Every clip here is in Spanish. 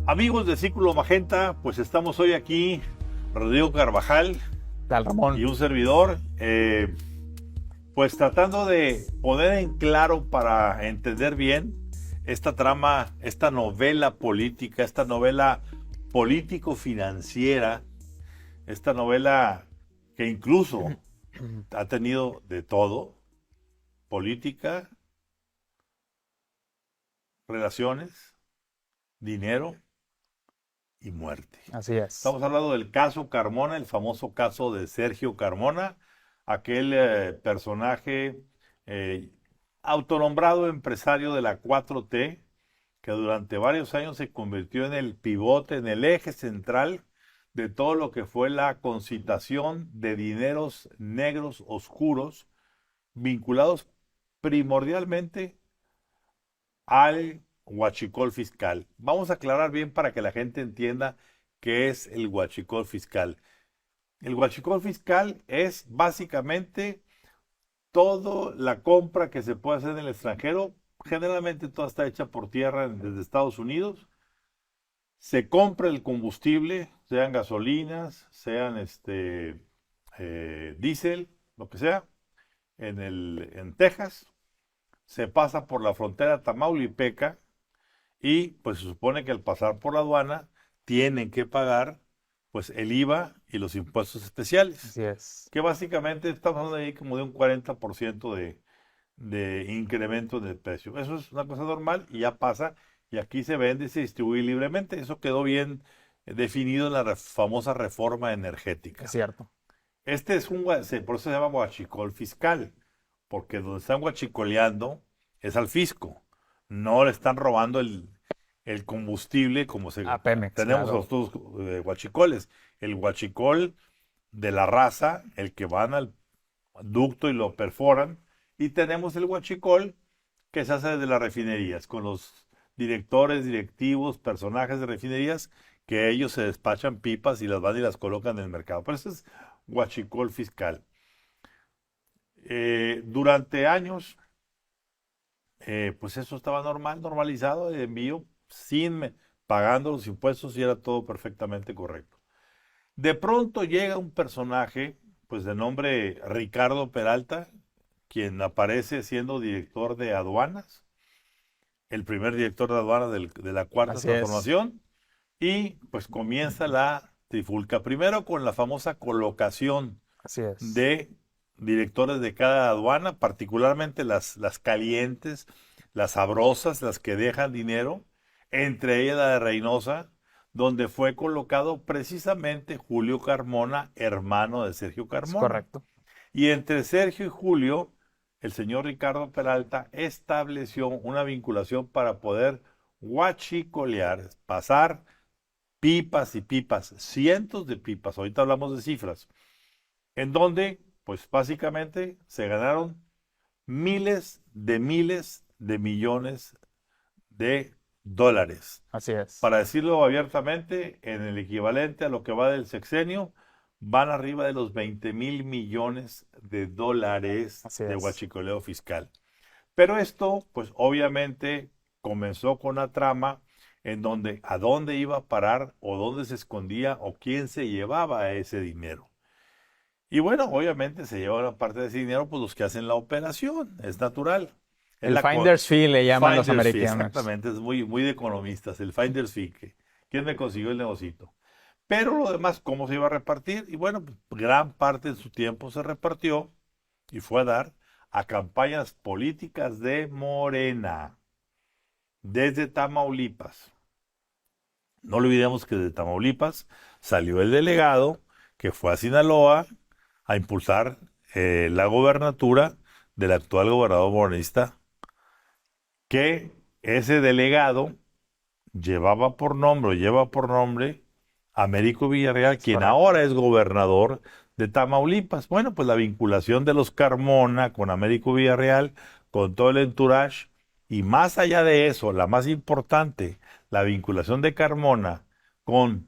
Amigos de Círculo Magenta, pues estamos hoy aquí, Rodrigo Carvajal Tal Ramón. y un servidor, pues tratando de poner en claro para entender bien esta trama, esta novela política, esta novela político-financiera, esta novela que incluso ha tenido de todo: política, relaciones, dinero y muerte. Así es. Estamos hablando del caso Carmona, el famoso caso de Sergio Carmona, aquel personaje eh, autonombrado empresario de la 4T, que durante varios años se convirtió en el pivote, en el eje central de todo lo que fue la concitación de dineros negros oscuros vinculados primordialmente al huachicol fiscal. Vamos a aclarar bien para que la gente entienda qué es el huachicol fiscal. El huachicol fiscal es básicamente toda la compra que se puede hacer en el extranjero. Generalmente toda está hecha por tierra desde Estados Unidos. Se compra el combustible, sean gasolinas, sean diésel, lo que sea, en Texas. Se pasa por la frontera tamaulipeca y pues se supone que al pasar por la aduana tienen que pagar pues el IVA y los impuestos especiales, Así es. que básicamente estamos hablando ahí como de un 40% de incremento en el precio. Eso es una cosa normal y ya pasa, y aquí se vende y se distribuye libremente. Eso quedó bien definido en la famosa reforma energética. Es cierto. Este es por eso se llama huachicol fiscal, porque donde están huachicoleando es al fisco. No le están robando el combustible como A Pemex, tenemos claro. los huachicoles. El huachicol de la raza, el que van al ducto y lo perforan, y tenemos el huachicol que se hace desde las refinerías, con los directores, directivos, personajes de refinerías, que ellos se despachan pipas y las van y las colocan en el mercado. Pero eso es huachicol fiscal. Durante años, pues eso estaba normalizado, el envío, pagando los impuestos, y era todo perfectamente correcto. De pronto llega un personaje, pues de nombre Ricardo Peralta, quien aparece siendo director de aduanas, el primer director de aduanas de la Cuarta Así es. Transformación, y pues comienza la trifulca, primero con la famosa colocación Así es. de directores de cada aduana, particularmente las calientes, las sabrosas, las que dejan dinero, entre ellas la de Reynosa, donde fue colocado precisamente Julio Carmona, hermano de Sergio Es Carmona. correcto. Y entre Sergio y Julio, el señor Ricardo Peralta estableció una vinculación para poder huachicolear, pasar pipas y pipas, cientos de pipas, ahorita hablamos de cifras, en donde, pues básicamente, se ganaron miles de millones de dólares. Así es. Para decirlo abiertamente, en el equivalente a lo que va del sexenio, van arriba de los 20,000 millones de dólares Así de es. huachicoleo fiscal. Pero esto, pues obviamente, comenzó con una trama en donde a dónde iba a parar, o dónde se escondía, o quién se llevaba ese dinero. Y bueno, obviamente se lleva una parte de ese dinero, pues los que hacen la operación, es natural. Es El la finder's fee le llaman los finder's fee, americanos. exactamente, es muy de economistas, el finder's fee, ¿quién me consiguió el negocito? Pero lo demás, ¿cómo se iba a repartir? Y bueno, pues, gran parte de su tiempo se repartió y fue a dar a campañas políticas de Morena, desde Tamaulipas. No olvidemos que de Tamaulipas salió el delegado que fue a Sinaloa a impulsar la gobernatura del actual gobernador morenista, que ese delegado lleva por nombre Américo Villarreal, Es quien correcto. ahora es gobernador de Tamaulipas. Bueno, pues la vinculación de los Carmona con Américo Villarreal, con todo el entourage, y más allá de eso, la más importante, la vinculación de Carmona con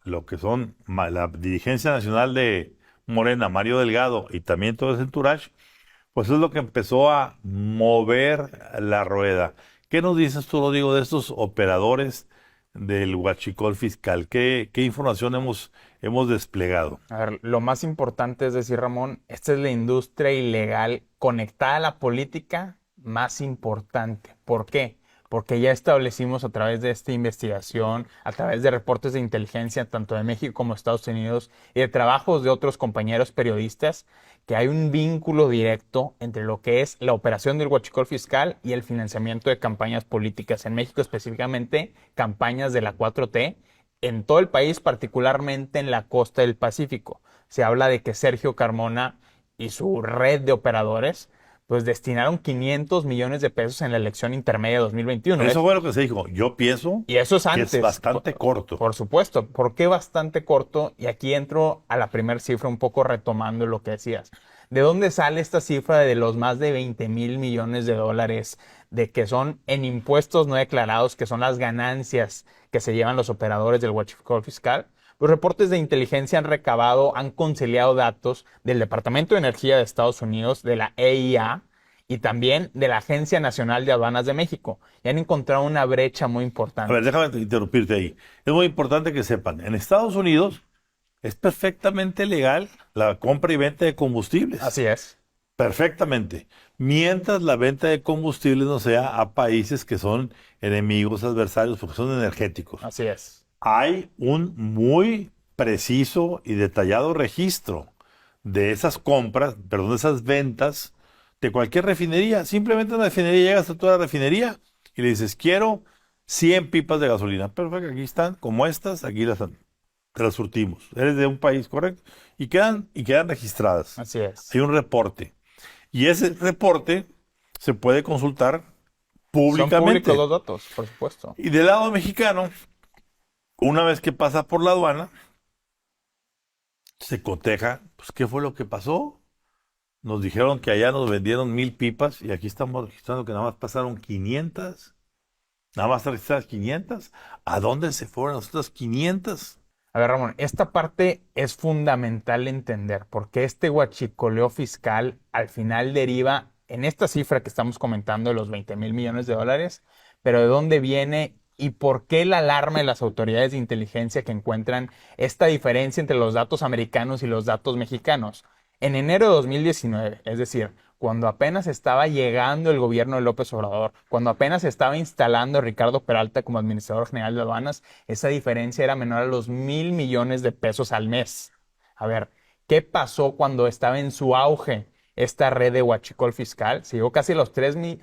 lo que son la dirigencia nacional de Morena, Mario Delgado, y también todo ese entourage, pues es lo que empezó a mover la rueda. ¿Qué nos dices tú, Rodrigo, de estos operadores del huachicol fiscal? ¿Qué información hemos desplegado? A ver, lo más importante es decir, Ramón, esta es la industria ilegal conectada a la política más importante. ¿Por qué? Porque ya establecimos a través de esta investigación, a través de reportes de inteligencia, tanto de México como Estados Unidos, y de trabajos de otros compañeros periodistas, que hay un vínculo directo entre lo que es la operación del huachicol fiscal y el financiamiento de campañas políticas en México, específicamente campañas de la 4T en todo el país, particularmente en la costa del Pacífico. Se habla de que Sergio Carmona y su red de operadores pues destinaron 500 millones de pesos en la elección intermedia de 2021. Eso fue lo que se dijo. Yo pienso Y eso es que es antes, bastante corto. por supuesto. ¿Por qué bastante corto? Y aquí entro a la primera cifra, un poco retomando lo que decías. ¿De dónde sale esta cifra de los más de 20,000 millones de dólares de que son en impuestos no declarados, que son las ganancias que se llevan los operadores del huachicol fiscal? Los reportes de inteligencia han recabado, han conciliado datos del Departamento de Energía de Estados Unidos, de la EIA y también de la Agencia Nacional de Aduanas de México. Y han encontrado una brecha muy A importante. ver, déjame interrumpirte ahí. Es muy importante que sepan, en Estados Unidos es perfectamente legal la compra y venta de combustibles. Así es. Perfectamente. Mientras la venta de combustibles no sea a países que son enemigos, adversarios, porque son energéticos. Así es. Hay un muy preciso y detallado registro de esas compras, perdón, de esas ventas de cualquier refinería. Simplemente una refinería, llegas a toda la refinería y le dices, quiero 100 pipas de gasolina. Perfecto, aquí están, como estas, aquí te las surtimos. Eres de un país, correcto. Y quedan registradas. Así es. Hay un reporte. Y ese reporte se puede consultar Son públicos públicamente. los datos, por supuesto. Y del lado mexicano, una vez que pasa por la aduana, se coteja, pues, ¿qué fue lo que pasó? Nos dijeron que allá nos vendieron 1,000 pipas y aquí estamos registrando que nada más pasaron 500. Nada más registradas 500. ¿A dónde se fueron las otras 500? A ver, Ramón, esta parte es fundamental entender, porque este huachicoleo fiscal al final deriva en esta cifra que estamos comentando de los 20,000 millones de dólares, pero ¿de dónde viene y por qué la alarma de las autoridades de inteligencia que encuentran esta diferencia entre los datos americanos y los datos mexicanos? En enero de 2019, es decir, cuando apenas estaba llegando el gobierno de López Obrador, cuando apenas se estaba instalando Ricardo Peralta como administrador general de aduanas, esa diferencia era menor a los 1,000 millones de pesos al mes. A ver, ¿qué pasó cuando estaba en su auge esta red de huachicol fiscal? Se llegó casi a los 3,000,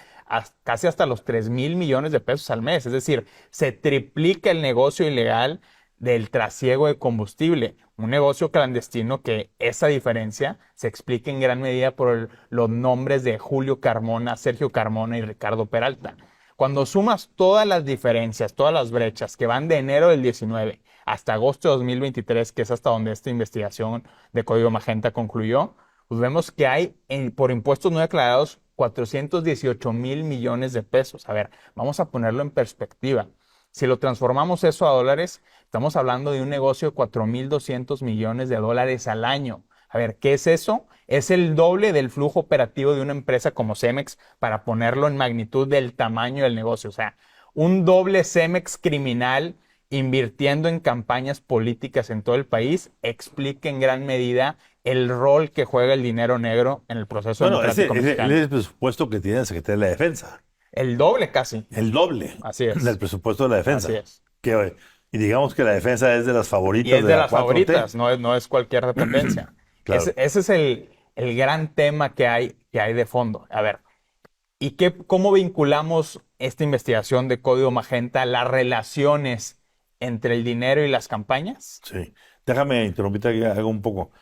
casi hasta los 3,000 millones de pesos al mes. Es decir, se triplica el negocio ilegal del trasiego de combustible, un negocio clandestino que esa diferencia se explica en gran medida por los nombres de Julio Carmona, Sergio Carmona y Ricardo Peralta. Cuando sumas todas las diferencias, todas las brechas que van de enero del 19 hasta agosto de 2023, que es hasta donde esta investigación de Código Magenta concluyó, pues vemos que hay por impuestos no declarados 418,000 millones de pesos. A ver, vamos a ponerlo en perspectiva. Si lo transformamos eso a dólares, estamos hablando de un negocio de 4,200 millones de dólares al año. A ver, ¿qué es eso? Es el doble del flujo operativo de una empresa como Cemex para ponerlo en magnitud del tamaño del negocio. O sea, un doble Cemex criminal invirtiendo en campañas políticas en todo el país explica en gran medida el rol que juega el dinero negro en el proceso Bueno, ese democrático es mexicano. el presupuesto que tiene la Secretaría de la Defensa. El doble casi. El doble Así es. del presupuesto de la defensa. Así es. Y digamos que la defensa es de las Y favoritas es de de la las 4T. favoritas, no es cualquier dependencia. Claro. Ese es el gran tema que hay de fondo. A ver, ¿y cómo vinculamos esta investigación de Código Magenta, las relaciones entre el dinero y las campañas? Sí. Déjame interrumpirte aquí hago un poco.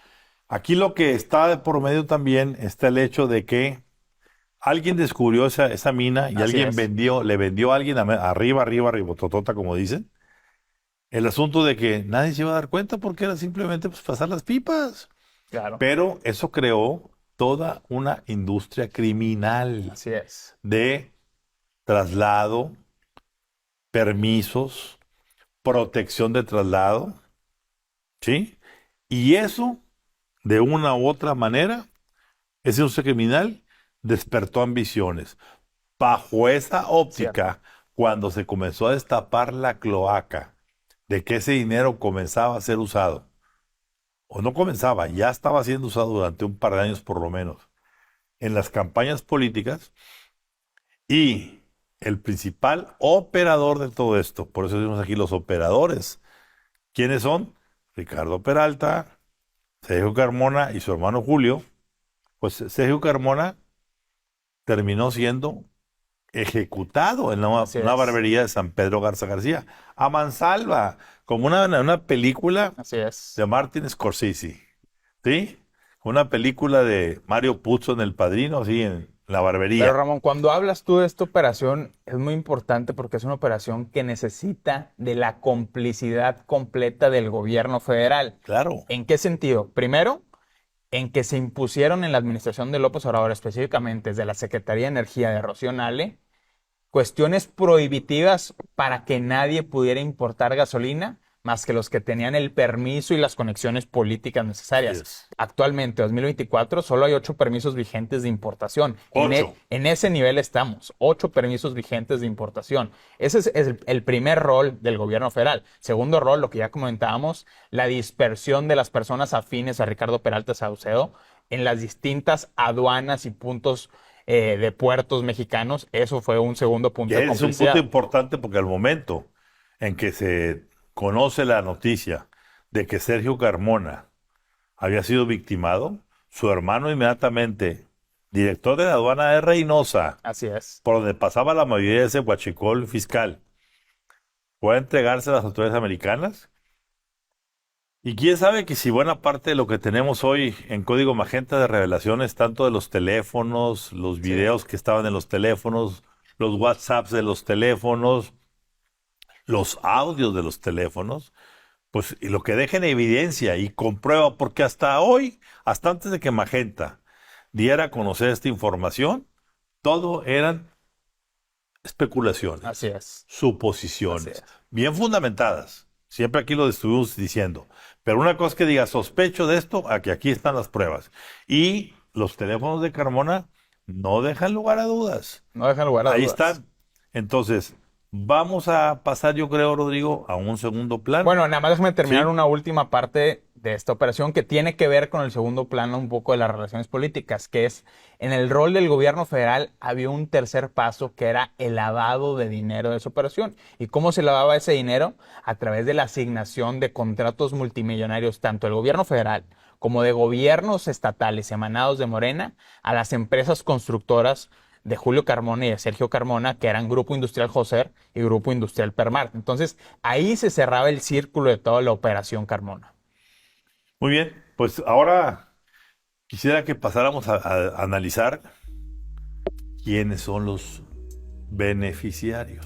Aquí lo que está de por medio también está el hecho de que alguien descubrió esa mina y Así alguien es. le vendió a alguien arriba, totota, como dicen. El asunto de que nadie se iba a dar cuenta porque era simplemente pues, pasar las pipas. Claro, Pero eso creó toda una industria criminal así es. de traslado, permisos, protección de traslado, ¿sí? Y eso, de una u otra manera, ese industria criminal despertó ambiciones. Bajo esa óptica, cuando se comenzó a destapar la cloaca de que ese dinero comenzaba a ser usado, o no comenzaba, ya estaba siendo usado durante un par de años por lo menos, en las campañas políticas, y el principal operador de todo esto, por eso decimos aquí los operadores, ¿quiénes son? Ricardo Peralta, Sergio Carmona y su hermano Julio. Pues Sergio Carmona terminó siendo ejecutado en Así una es. barbería de San Pedro Garza García, a mansalva, como una película Así es. de Martin Scorsese, ¿sí? Una película de Mario Puzo en El Padrino, así en la Pero barbería. Ramón, cuando hablas tú de esta operación, es muy importante porque es una operación que necesita de la complicidad completa del gobierno federal. Claro, ¿En qué sentido? Primero, en que se impusieron en la administración de López Obrador, específicamente desde la Secretaría de Energía de Rocío Nale, cuestiones prohibitivas para que nadie pudiera importar gasolina más que los que tenían el permiso y las conexiones políticas así necesarias. es. Actualmente, 2024, solo hay 8 permisos vigentes de importación. Ocho. En ese nivel estamos, 8 permisos vigentes de importación. Ese es el primer rol del gobierno federal. Segundo rol, lo que ya comentábamos, la dispersión de las personas afines a Ricardo Peralta Saucedo en las distintas aduanas y puntos de puertos mexicanos. Eso fue un segundo punto de Que es un punto complicidad. importante porque al momento en que se conoce la noticia de que Sergio Carmona había sido victimado, su hermano inmediatamente, director de la aduana de Reynosa, Así es. por donde pasaba la mayoría de ese huachicol fiscal, fue a entregarse a las autoridades americanas. Y quién sabe que si buena parte de lo que tenemos hoy en Código Magenta de revelaciones, tanto de los teléfonos, los Sí. videos que estaban en los teléfonos, los WhatsApps de los teléfonos, los audios de los teléfonos, pues y lo que deja en evidencia y comprueba, porque hasta hoy, hasta antes de que Magenta diera a conocer esta información, todo eran Así especulaciones, es. Así suposiciones, es. bien fundamentadas. Siempre aquí lo estuvimos diciendo. Pero una cosa es que diga, sospecho de esto, a que aquí están las pruebas. Y los teléfonos de Carmona no dejan lugar a dudas. No dejan lugar a Ahí dudas. están. Entonces, vamos a pasar, yo creo, Rodrigo, a un segundo plan. Bueno, nada más déjame terminar ¿Sí? una última parte de esta operación que tiene que ver con el segundo plano un poco de las relaciones políticas, que es en el rol del gobierno federal había un tercer paso que era el lavado de dinero de esa operación. ¿Y cómo se lavaba ese dinero? A través de la asignación de contratos multimillonarios, tanto del gobierno federal como de gobiernos estatales emanados de Morena a las empresas constructoras de Julio Carmona y de Sergio Carmona, que eran Grupo Industrial Joser y Grupo Industrial Permart. Entonces, ahí se cerraba el círculo de toda la operación Carmona. Muy bien. Pues ahora quisiera que pasáramos a analizar quiénes son los beneficiarios.